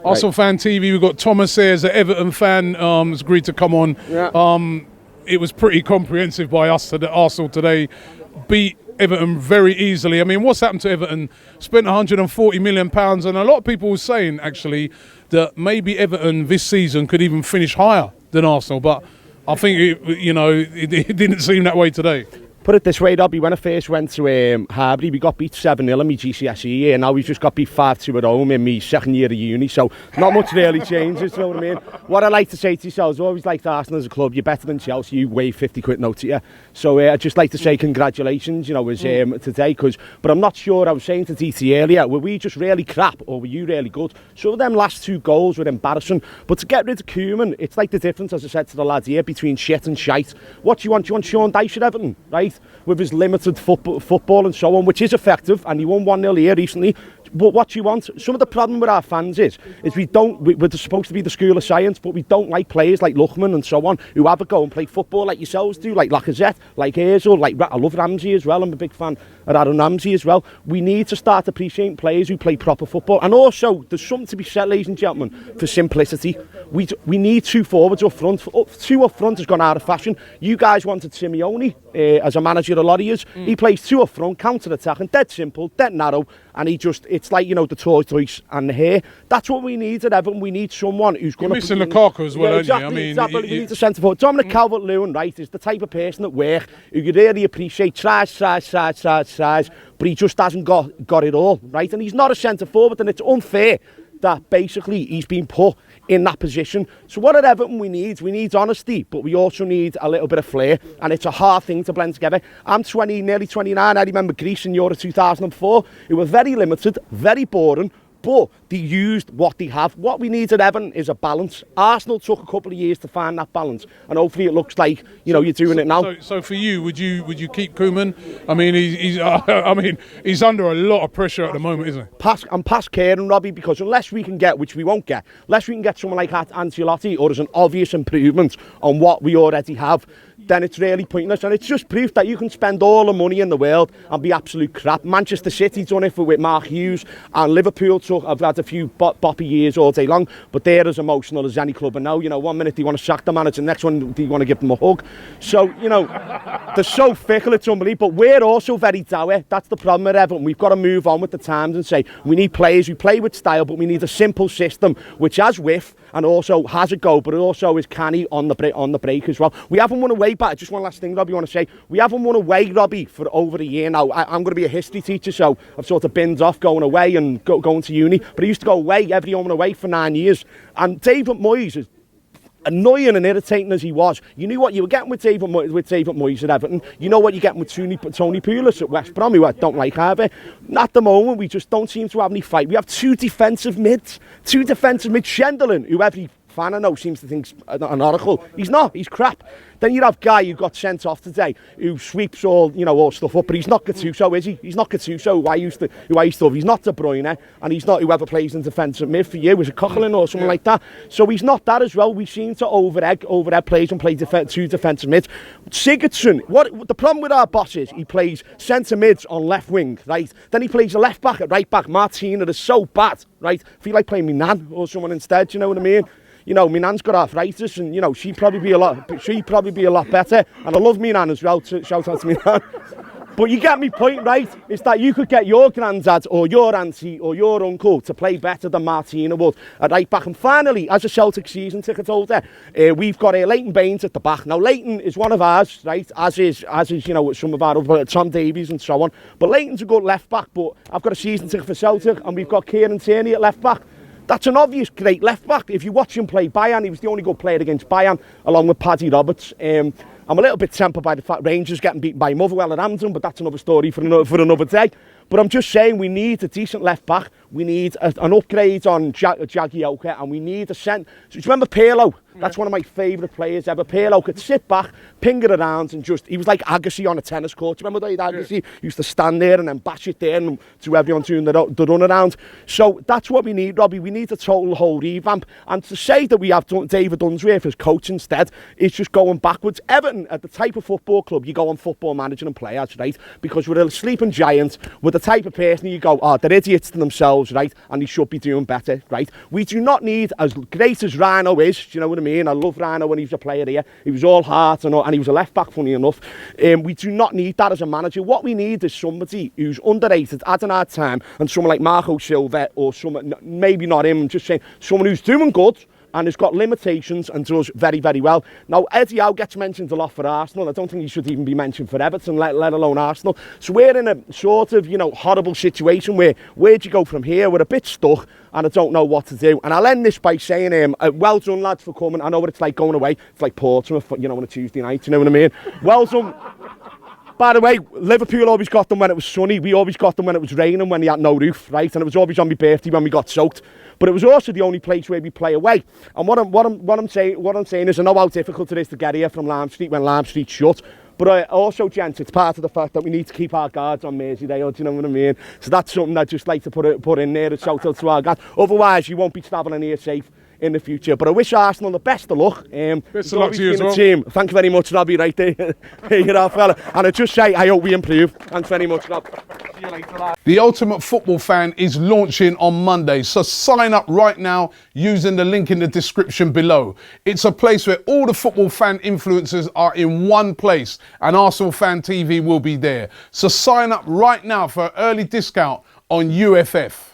ArsenalFanTV, we've got Thomas here as an Everton fan, has agreed to come on. Yeah. It was pretty comprehensive by us today. Arsenal today beat Everton very easily. I mean, what's happened to Everton? Spent £140 million, and a lot of people were saying, actually, that maybe Everton this season could even finish higher than Arsenal, but I think, it didn't seem that way today. Put it this way, Robbie, when I first went to Harbury, we got beat 7-0 in my GCSE year, and now we've just got beat 5-2 at home in my second year of uni, so not much really changes, you know what I mean? What I like to say to yourselves, I always like to Arsenal as a club, you're better than Chelsea, you wave 50 quid note to you. So I'd just like to say congratulations, as today, but I'm not sure, I was saying to DT earlier, were we just really crap, or were you really good? Some of them last 2 goals were embarrassing, but to get rid of Koeman, it's like the difference, as I said to the lads here, between shit and shite. What do you want? Do you want Sean Dyche at Everton, right? With his limited football and so on, which is effective, and he won 1-0 here recently. But what do you want? Some of the problem with our fans is we're supposed to be the school of science, but we don't like players like Lookman and so on, who have a go and play football like yourselves do, like Lacazette, like Ozil, I love Ramsey as well, I'm a big fan of Aaron Ramsey as well. We need to start appreciating players who play proper football, and also, there's something to be said, ladies and gentlemen, for simplicity. We need 2 forwards up front. 2 up front has gone out of fashion. You guys wanted Simeone as a manager, a lot of years. He plays 2 up front, counter-attacking, dead simple, dead narrow, and it's like, the tortoise and the hare. That's what we need at Everton. We need someone who's going to... You're missing Lukaku as well, aren't you? I mean, exactly. We need a centre-forward. Dominic Calvert-Lewin, right, is the type of person at work who you really appreciate, tries, but he just hasn't got it all, right? And he's not a centre-forward, and it's unfair that basically he's been put in that position. So what at Everton we need honesty, but we also need a little bit of flair, and it's a hard thing to blend together. I'm nearly 29, I remember Greece in Euro 2004. It was very limited, very boring, but they used what they have. What we need at Everton is a balance. Arsenal took a couple of years to find that balance, and hopefully it looks like you're doing it now. So for you, would you keep Koeman? I mean, he's under a lot of pressure at the moment, isn't he? I'm past caring, Robbie, because unless we can get, which we won't get, unless we can get someone like Ancelotti, or there's an obvious improvement on what we already have, then it's really pointless, and it's just proof that you can spend all the money in the world and be absolute crap. Manchester City done it with Mark Hughes, and Liverpool I've had a few boppy years all day long, but they're as emotional as any club. And now, 1 minute they want to sack the manager, next one they want to give them a hug. So, they're so fickle, it's unbelievable. But we're also very dour. That's the problem with Everton. We've got to move on with the times and say we need players who play with style, but we need a simple system which has width and also has a go, but it also is canny on the break as well. We haven't won away back. Just one last thing, Robbie, I want to say. We haven't won away, Robbie, for over a year now. I'm going to be a history teacher, so I've sort of binned off going away and going to uni. But I used to go away, every home and away for 9 years. And David Moyes, as annoying and irritating as he was, you knew what you were getting with David Moyes at Everton. You know what you're getting with Tony Pulis at West Brom, who I don't like either. At the moment, we just don't seem to have any fight. We have 2 defensive mids. Shenderland, who every fan I know seems to think an oracle. He's not. He's crap. Then you have Guy who got sent off today, who sweeps all stuff up, but he's not Gattuso, is he? He's not Gattuso, who I used to have. He's not De Bruyne, and he's not whoever plays in defensive mid for you, was it Coquelin or something like that? So he's not that as well. We seem to overhead players and play 2 defensive mids. Sigurdsson, what the problem with our boss is, he plays centre mids on left wing, right? Then he plays a left back at right back. Martina is so bad, right? I feel like playing me Nan or someone instead, you know what I mean? My nan's got arthritis, and she'd probably be a lot better. And I love me nan as well. Shout out to me nan. But you get me point, right? It's that you could get your granddad or your auntie or your uncle to play better than Martina would at right back. And finally, as a Celtic season ticket holder, we've got Leighton Baines at the back. Now, Leighton is one of ours, right? As is some of our other Tom Davies and so on. But Leighton's a good left back. But I've got a season ticket for Celtic, and we've got Kieran Tierney at left back. That's an obvious great left back. If you watch him play Bayern, he was the only good player against Bayern, along with Paddy Roberts. I'm a little bit tempered by the fact Rangers getting beaten by Motherwell at Hampton, but that's another story for another day. But I'm just saying we need a decent left back. We need an upgrade on Jagielka, and we need a centre. So remember Pirlo? That's one of my favourite players ever. Pirlo could sit back, ping it around, and he was like Agassi on a tennis court. Do you remember that Agassi? He used to stand there and then bash it there and to everyone doing the run around. So that's what we need, Robbie. We need a total whole revamp. And to say that we have David Unsworth as coach instead is just going backwards. Everton, at the type of football club, you go on Football Manager and play as, right? Because we're a sleeping giant. We're the type of person you go, oh, they're idiots to themselves, right? And they should be doing better, right? We do not need, as great as Rhino is, do you know what I mean? I love Rhino when he was a player here. He was all heart and he was a left back, funny enough. We do not need that as a manager. What we need is somebody who's underrated, had an hard time, and someone like Marco Silva, or someone, maybe not him, I'm just saying, someone who's doing good and has got limitations and does very, very well. Now, Eddie Howe gets mentioned a lot for Arsenal. I don't think he should even be mentioned for Everton, let alone Arsenal. So we're in a sort of, horrible situation where do you go from here? We're a bit stuck and I don't know what to do. And I'll end this by saying, well done, lads, for coming. I know what it's like going away. It's like Portsmouth, on a Tuesday night, you know what I mean? Well done. By the way, Liverpool always got them when it was sunny. We always got them when it was raining, when they had no roof, right? And it was always on my birthday when we got soaked. But it was also the only place where we play away. And what I'm saying is, I know how difficult it is to get here from Lime Street when Lime Street's shut. But also, gents, it's part of the fact that we need to keep our guards on Merseyside, do you know what I mean? So that's something I'd just like to put in there, a shout out to our guards. Otherwise, you won't be travelling here safe in the future. But I wish Arsenal the best of luck. Best of luck to you as well. Team. Thank you very much, Robbie, right there. You know, fella. And I just say, I hope we improve. Thanks very much, Rob. See you later, lad. The Ultimate Football Fan is launching on Monday, so sign up right now using the link in the description below. It's a place where all the football fan influencers are in one place, and ArsenalFanTV will be there. So sign up right now for an early discount on UFF.